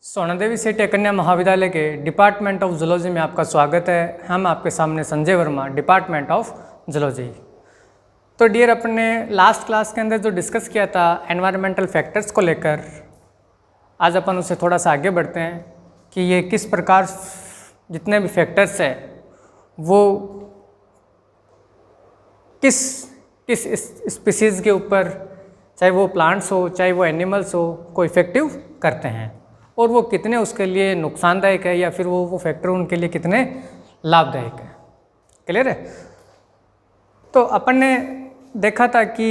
सोनादेवी सेठी कन्या महाविद्यालय के डिपार्टमेंट ऑफ जूलॉजी में आपका स्वागत है। हम आपके सामने Sanjay Verma, department of zoology. तो डियर, अपने लास्ट क्लास के अंदर जो डिस्कस किया था एनवायरमेंटल फैक्टर्स को लेकर, आज अपन उससे थोड़ा सा आगे बढ़ते हैं कि ये किस प्रकार जितने भी फैक्टर्स हैं वो किस स्पीसीज़ के ऊपर, चाहे वो प्लांट्स हो चाहे वो एनिमल्स हो, को इफेक्टिव करते हैं और वो कितने उसके लिए नुकसानदायक है या फिर वो फैक्टर उनके लिए कितने लाभदायक है। क्लियर है? तो अपन ने देखा था कि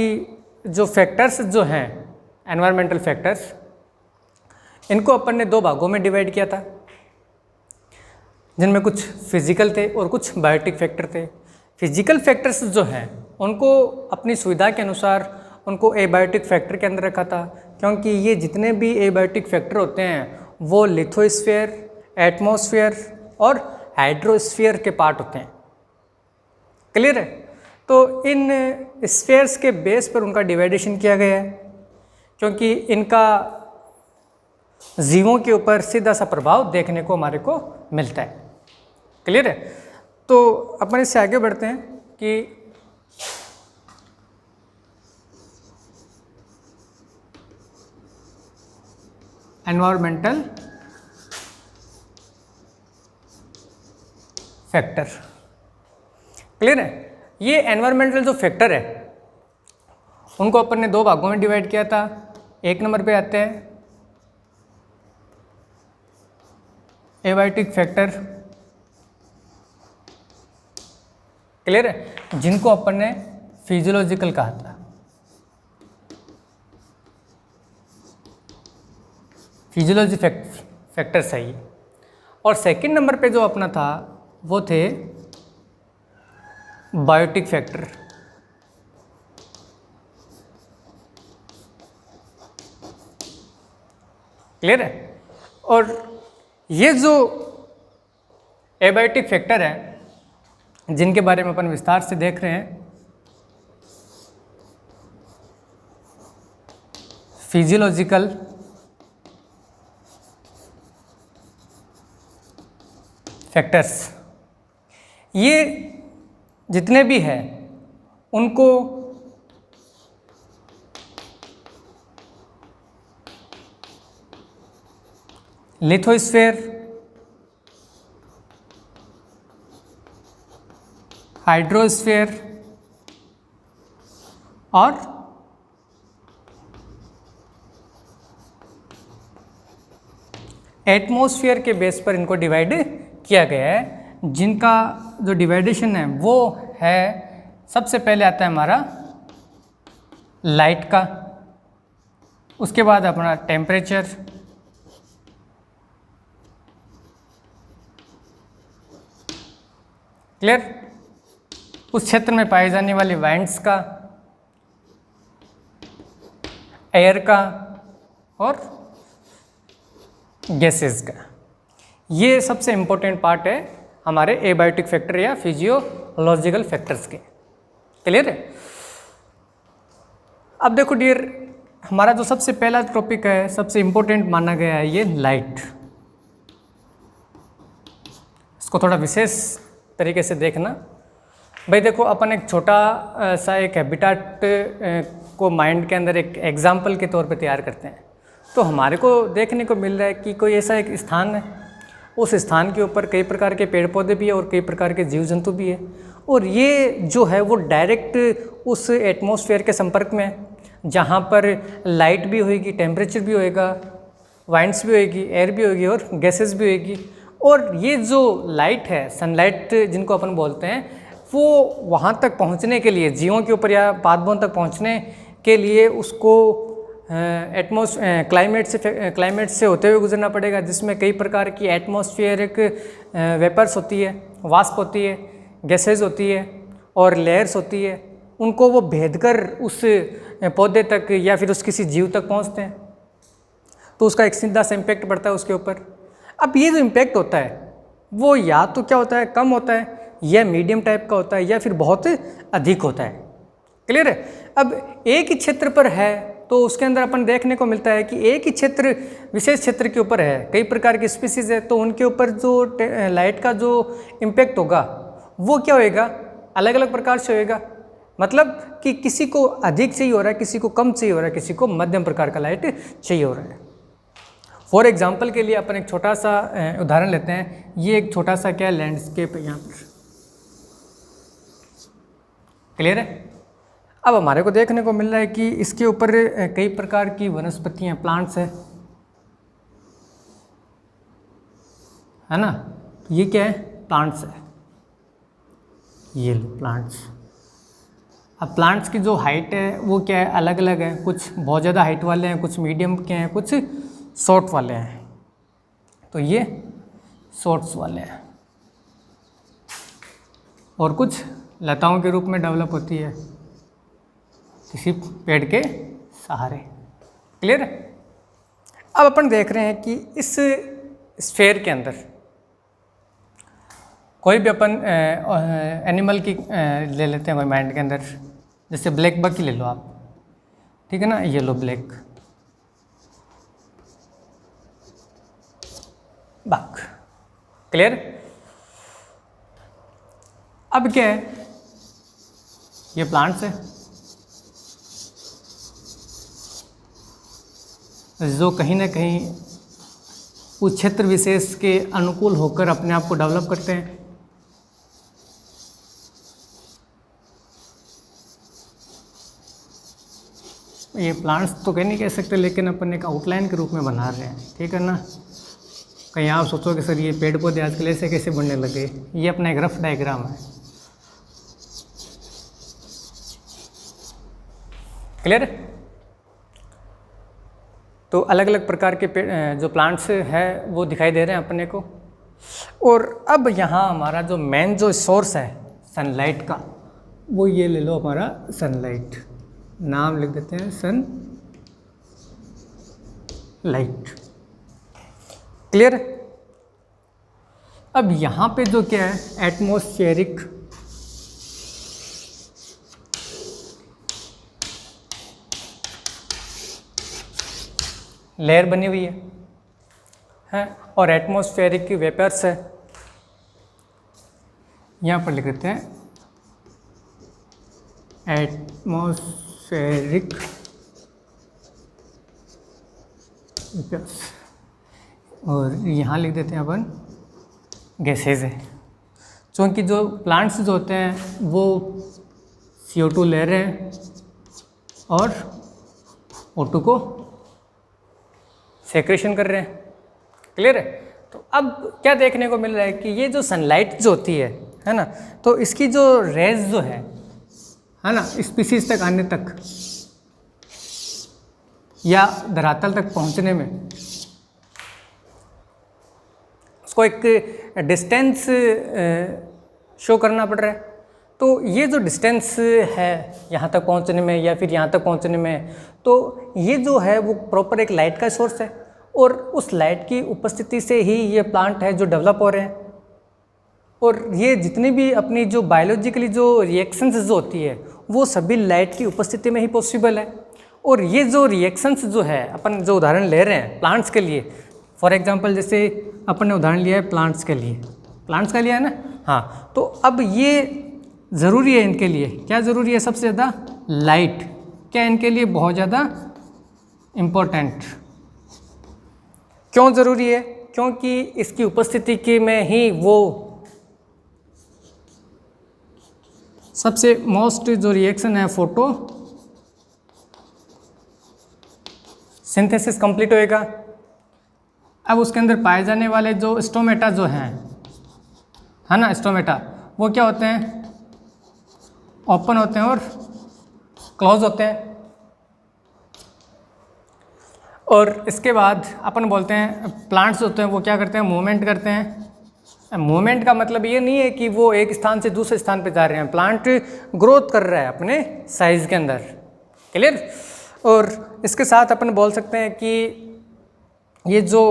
जो फैक्टर्स जो हैं एनवायरमेंटल फैक्टर्स, इनको अपन ने दो भागों में डिवाइड किया था, जिनमें कुछ फिजिकल थे और कुछ बायोटिक फैक्टर थे। फिजिकल फैक्टर्स जो हैं उनको अपनी सुविधा के अनुसार उनको एबायोटिक फैक्टर के अंदर रखा था, क्योंकि ये जितने भी एबायोटिक फैक्टर होते हैं वो लिथोस्फीयर, एटमॉस्फेयर और हाइड्रोस्फीयर के पार्ट होते हैं। क्लियर है? तो इन स्फीयर्स के बेस पर उनका डिवाइडेशन किया गया है, क्योंकि इनका जीवों के ऊपर सीधा सा प्रभाव देखने को हमारे को मिलता है। क्लियर है? तो अपन इससे आगे बढ़ते हैं कि एनवायरमेंटल फैक्टर। क्लियर है? ये एनवायरमेंटल जो फैक्टर है उनको अपन ने दो भागों में डिवाइड किया था। एक नंबर पे आते हैं एबायोटिक फैक्टर। क्लियर है? जिनको अपन ने फिजियोलॉजिकल कहा था। फिजियोलॉजी फैक्टर सही। और सेकंड नंबर पे जो अपना था वो थे बायोटिक फैक्टर। क्लियर है? और ये जो एबायोटिक फैक्टर है जिनके बारे में अपन विस्तार से देख रहे हैं, फिजियोलॉजिकल फैक्टर्स, ये जितने भी हैं उनको लिथोस्फीयर, हाइड्रोस्फीयर और एटमॉस्फेयर के बेस पर इनको डिवाइड किया गया है, जिनका जो डिवाइडेशन है वो है, सबसे पहले आता है हमारा लाइट का, उसके बाद अपना टेम्परेचर, क्लियर, उस क्षेत्र में पाई जाने वाली वाइंड्स का, एयर का और गैसेस का। ये सबसे इम्पोर्टेंट पार्ट है हमारे एबायोटिक फैक्टर या फिजियोलॉजिकल फैक्टर्स के। क्लियर है? अब देखो डियर, हमारा जो सबसे पहला टॉपिक है, सबसे इम्पोर्टेंट माना गया है ये लाइट। इसको थोड़ा विशेष तरीके से देखना। भाई देखो, अपन एक छोटा सा एक हैबिटेट को माइंड के अंदर एक एग्जाम्पल के तौर पे तैयार करते हैं, तो हमारे को देखने को मिल रहा है कि कोई ऐसा एक स्थान है, उस स्थान के ऊपर कई प्रकार के पेड़ पौधे भी है और कई प्रकार के जीव जंतु भी है, और ये जो है वो डायरेक्ट उस एटमॉस्फेयर के संपर्क में है, जहाँ पर लाइट भी होएगी, टेम्परेचर भी होएगा, वाइंड्स भी होएगी, एयर भी होगी और गैसेस भी होएगी। और ये जो लाइट है, सनलाइट जिनको अपन बोलते हैं, वो वहाँ तक पहुँचने के लिए, जीवों के ऊपर या पादपों तक पहुँचने के लिए उसको क्लाइमेट से होते हुए गुजरना पड़ेगा, जिसमें कई प्रकार की एटमॉस्फेरिक वेपर्स होती है, वाष्प होती है, गैसेज होती है और लेयर्स होती है। उनको वो भेद कर उस पौधे तक या फिर उस किसी जीव तक पहुंचते हैं, तो उसका एक सीधा सा इम्पैक्ट पड़ता है उसके ऊपर। अब ये जो इम्पैक्ट होता है वो या तो क्या होता है, कम होता है, या मीडियम टाइप का होता है, या फिर बहुत अधिक होता है। क्लियर है? अब एक ही क्षेत्र पर है तो उसके अंदर अपन देखने को मिलता है कि एक ही क्षेत्र, विशेष क्षेत्र के ऊपर है कई प्रकार की स्पीसीज है, तो उनके ऊपर जो लाइट का जो इम्पैक्ट होगा वो क्या होएगा, अलग अलग प्रकार से होएगा। मतलब कि किसी को अधिक चाहिए हो रहा है, किसी को कम चाहिए हो रहा है, किसी को मध्यम प्रकार का लाइट चाहिए हो रहा है। फॉर एग्जाम्पल के लिए अपन एक छोटा सा उदाहरण लेते हैं। ये एक छोटा सा क्या लैंडस्केप है यहाँ पर, क्लियर है। अब हमारे को देखने को मिल रहा है कि इसके ऊपर कई प्रकार की वनस्पतियाँ, प्लांट्स है ना। ये क्या है, प्लांट्स है, ये लो प्लांट्स। अब प्लांट्स की जो हाइट है वो क्या है, अलग अलग है। कुछ बहुत ज़्यादा हाइट वाले हैं, कुछ मीडियम के हैं, कुछ शॉर्ट वाले हैं। तो ये शॉर्ट्स वाले हैं और कुछ लताओं के रूप में डेवलप होती है किसी पेड़ के सहारे, क्लियर है। अब अपन देख रहे हैं कि इस स्फेयर के अंदर कोई भी अपन एनिमल की ले लेते हैं कोई माइंड के अंदर, जैसे ब्लैक बक ही ले लो आप, ठीक है ना। ये लो ब्लैक बक, क्लियर। अब क्या है, ये प्लांट्स है जो कहीं ना कहीं उस क्षेत्र विशेष के अनुकूल होकर अपने आप को डेवलप करते हैं। ये प्लांट्स तो कहीं नहीं कह सकते, लेकिन अपन एक आउटलाइन के रूप में बना रहे हैं, ठीक है ना। कहीं आप सोचो कि सर ये पेड़ पौधे आजकल ऐसे कैसे बढ़ने लगे, ये अपना एक रफ डायग्राम है, क्लियर। तो अलग अलग प्रकार के जो प्लांट्स है वो दिखाई दे रहे हैं अपने को। और अब यहाँ हमारा जो मेन जो सोर्स है सनलाइट का, वो ये ले लो हमारा सनलाइट, नाम लिख देते हैं सन लाइट, क्लियर। अब यहाँ पे जो क्या है, एटमॉस्फेरिक लेयर बनी हुई है और एटमॉस्फेरिक वेपर्स है। यहाँ पर लिख देते हैं एटमॉस्फेरिक वेपर्स और यहाँ लिख देते हैं अपन गैसेज है। क्योंकि जो प्लांट्स जो होते हैं वो CO2 ले रहे हैं और O2 को सेक्रेशन कर रहे हैं, क्लियर है। तो अब क्या देखने को मिल रहा है कि ये जो सनलाइट जो होती है ना, तो इसकी जो रेज जो है ना, स्पीसीज तक आने तक या धरातल तक पहुंचने में उसको एक डिस्टेंस शो करना पड़ रहा है। तो ये जो डिस्टेंस है यहाँ तक पहुँचने में या फिर यहाँ तक पहुँचने में, तो ये जो है वो प्रॉपर एक लाइट का सोर्स है और उस लाइट की उपस्थिति से ही ये प्लांट है जो डेवलप हो रहे हैं। और ये जितनी भी अपनी जो बायोलॉजिकली जो रिएक्शंस जो होती है वो सभी लाइट की उपस्थिति में ही पॉसिबल है। और ये जो रिएक्शंस जो है, अपन जो उदाहरण ले रहे हैं प्लांट्स के लिए, फॉर एग्जांपल जैसे अपन ने उदाहरण लिया है प्लांट्स के लिए, प्लांट्स का लिया है ना, हाँ। तो अब ये ज़रूरी है, इनके लिए क्या ज़रूरी है, सबसे ज़्यादा लाइट क्या इनके लिए बहुत ज़्यादा इम्पोर्टेंट। क्यों ज़रूरी है, क्योंकि इसकी उपस्थिति के में ही वो सबसे मोस्ट जो रिएक्शन है फोटो सिंथेसिस कंप्लीट होएगा। अब उसके अंदर पाए जाने वाले जो स्टोमेटा जो हैं, है ना, स्टोमेटा वो क्या होते हैं, ओपन होते हैं और क्लोज होते हैं। और इसके बाद अपन बोलते हैं प्लांट्स होते हैं वो क्या करते हैं, मूवमेंट करते हैं। मूवमेंट का मतलब ये नहीं है कि वो एक स्थान से दूसरे स्थान पे जा रहे हैं, प्लांट ग्रोथ कर रहा है अपने साइज़ के अंदर, क्लियर। और इसके साथ अपन बोल सकते हैं कि ये जो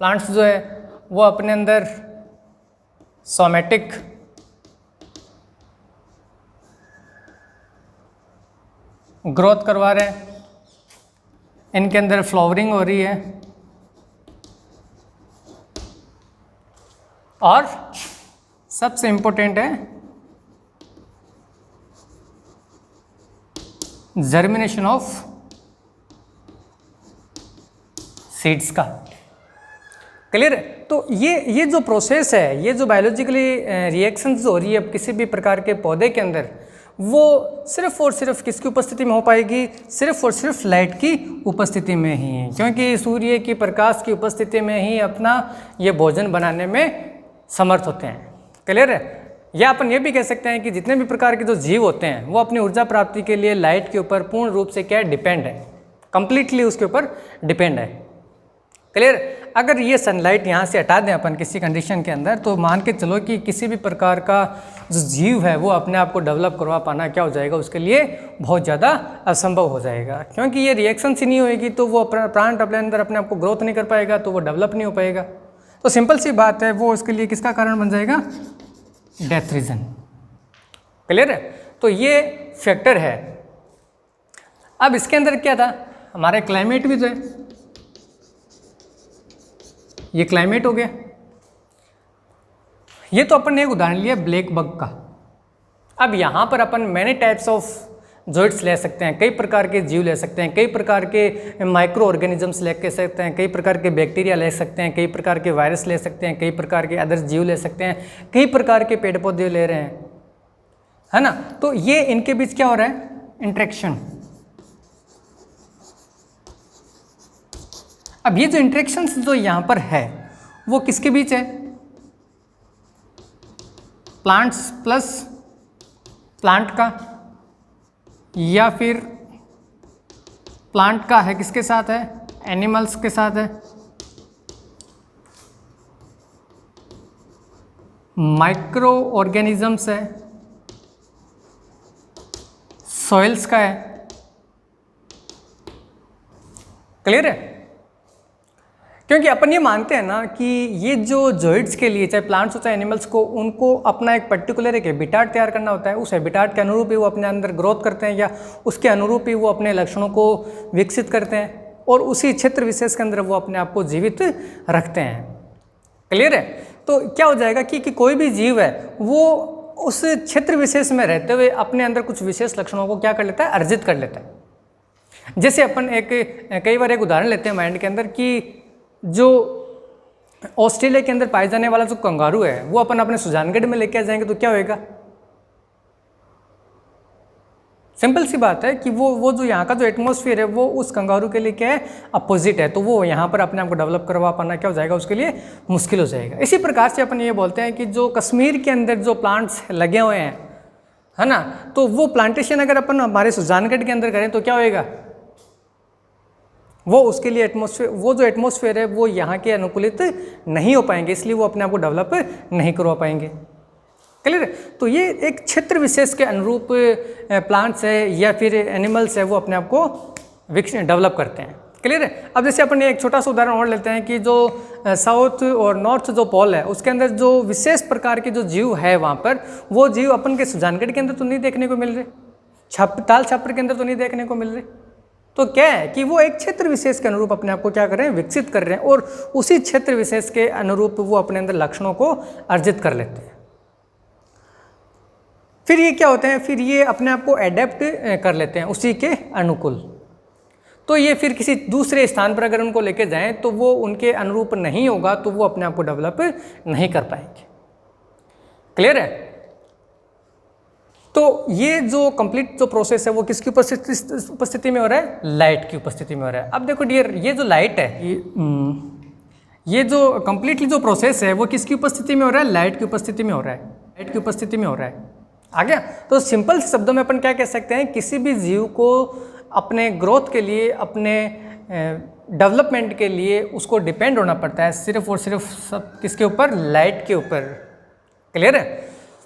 प्लांट्स जो है वो अपने अंदर सोमेटिक ग्रोथ करवा रहे हैं, इनके अंदर फ्लावरिंग हो रही है और सबसे इम्पोर्टेंट है जर्मिनेशन ऑफ सीड्स का। क्लियर है? तो ये जो प्रोसेस है, ये जो बायोलॉजिकली रिएक्शंस जो हो रही है किसी भी प्रकार के पौधे के अंदर, वो सिर्फ और सिर्फ किसकी उपस्थिति में हो पाएगी? सिर्फ और सिर्फ लाइट की उपस्थिति में ही है, क्योंकि सूर्य की प्रकाश की उपस्थिति में ही अपना ये भोजन बनाने में समर्थ होते हैं। क्लियर है? या अपन ये भी कह सकते हैं कि जितने भी प्रकार के जो जीव होते हैं वो अपनी ऊर्जा प्राप्ति के लिए लाइट के ऊपर पूर्ण रूप से क्या डिपेंड है, कंप्लीटली उसके ऊपर डिपेंड है। क्लियर? अगर ये सनलाइट यहाँ से हटा दें अपन किसी कंडीशन के अंदर, तो मान के चलो कि किसी भी प्रकार का जो जीव है वो अपने आप को डेवलप करवा पाना क्या हो जाएगा, उसके लिए बहुत ज़्यादा असंभव हो जाएगा, क्योंकि ये रिएक्शन ही नहीं होएगी तो वो प्लांट अपने अंदर अपने आप को ग्रोथ नहीं कर पाएगा, तो वो डेवलप नहीं हो पाएगा। तो सिंपल सी बात है, वो उसके लिए किसका कारण बन जाएगा? Death reason. क्लियर है? तो ये फैक्टर है। अब इसके अंदर क्या था, हमारे क्लाइमेट भी तो है, ये क्लाइमेट हो गया। ये तो अपन ने एक उदाहरण लिया ब्लैक बग का। अब यहाँ पर अपन मैनी टाइप्स ऑफ जोइट्स ले सकते हैं, कई प्रकार के जीव ले सकते हैं, कई प्रकार के माइक्रो ऑर्गेनिजम्स ले सकते हैं, कई प्रकार के बैक्टीरिया ले सकते हैं, कई प्रकार के वायरस ले सकते हैं, कई प्रकार के अदर जीव ले सकते हैं, कई प्रकार के पेड़ पौधे ले रहे हैं, है ना। तो ये इनके बीच क्या हो रहा है? इंटरेक्शन। अब ये जो इंटरेक्शन जो यहाँ पर है वो किसके बीच है? प्लांट्स प्लस प्लांट का, या फिर प्लांट का है किसके साथ है? एनिमल्स के साथ है। माइक्रो ऑर्गेनिजम्स है, सॉइल्स का है। क्लियर है? क्योंकि अपन ये मानते हैं ना कि ये जो जोइड्स के लिए, चाहे प्लांट्स हो चाहे एनिमल्स को, उनको अपना एक पर्टिकुलर एक हैबिटाट तैयार करना होता है। उस हैबिटाट के अनुरूप ही वो अपने अंदर ग्रोथ करते हैं, या उसके अनुरूप ही वो अपने लक्षणों को विकसित करते हैं, और उसी क्षेत्र विशेष के अंदर वो अपने आप को जीवित रखते हैं। क्लियर है? तो क्या हो जाएगा कि कोई भी जीव है वो उस क्षेत्र विशेष में रहते हुए अपने अंदर कुछ विशेष लक्षणों को क्या कर लेता है? अर्जित कर लेता है। जैसे अपन कई बार एक उदाहरण लेते हैं माइंड के अंदर कि जो ऑस्ट्रेलिया के अंदर पाए जाने वाला जो कंगारू है वो अपन अपने सुजानगढ़ में लेके आ जाएंगे तो क्या होएगा? सिंपल सी बात है कि वो जो यहाँ का जो एटमॉस्फेयर है वो उस कंगारू के लिए क्या है? अपोजिट है। तो वो यहाँ पर अपने आप को डेवलप करवा पाना क्या हो जाएगा? उसके लिए मुश्किल हो जाएगा। इसी प्रकार से अपन ये बोलते हैं कि जो कश्मीर के अंदर जो प्लांट्स लगे हुए हैं, है ना, तो वो प्लांटेशन अगर अपन हमारे सुजानगढ़ के अंदर करें तो क्या होएगा? वो उसके लिए एटमॉस्फेयर, वो जो एटमॉस्फेयर है वो यहाँ के अनुकूलित नहीं हो पाएंगे, इसलिए वो अपने आप को डेवलप नहीं करवा पाएंगे। क्लियर? तो ये एक क्षेत्र विशेष के अनुरूप प्लांट्स है या फिर एनिमल्स है वो अपने आप को डेवलप करते हैं। क्लियर है? अब जैसे अपन एक छोटा सा उदाहरण और लेते हैं कि जो साउथ और नॉर्थ जो पोल है उसके अंदर जो विशेष प्रकार के जो जीव है वहाँ पर, वो जीव अपन के सुजानगढ़ के अंदर तो नहीं देखने को मिल रहे, ताल छापर के अंदर तो नहीं देखने को मिल रहे। तो क्या है कि वो एक क्षेत्र विशेष के अनुरूप अपने आप को क्या कर रहे हैं? विकसित कर रहे हैं, और उसी क्षेत्र विशेष के अनुरूप वो अपने अंदर लक्षणों को अर्जित कर लेते हैं। फिर ये क्या होते हैं? फिर ये अपने आप को एडेप्ट कर लेते हैं उसी के अनुकूल। तो ये फिर किसी दूसरे स्थान पर अगर उनको लेके जाएं तो वो उनके अनुरूप नहीं होगा, तो वो अपने आप को डेवलप नहीं कर पाएंगे। क्लियर है? तो ये जो कंप्लीट जो प्रोसेस है वो किसकी उपस्थिति में हो रहा है? लाइट की उपस्थिति में हो रहा है। अब देखो डियर, ये जो लाइट है, ये जो कंप्लीटली जो प्रोसेस है वो किसकी उपस्थिति में हो रहा है? लाइट की उपस्थिति में हो रहा है। लाइट की उपस्थिति में हो रहा है। आ गया? तो सिंपल शब्दों में अपन क्या कह सकते हैं? किसी भी जीव को अपने ग्रोथ के लिए, अपने डेवलपमेंट के लिए उसको डिपेंड होना पड़ता है सिर्फ और सिर्फ सब किसके ऊपर? लाइट के ऊपर। क्लियर है?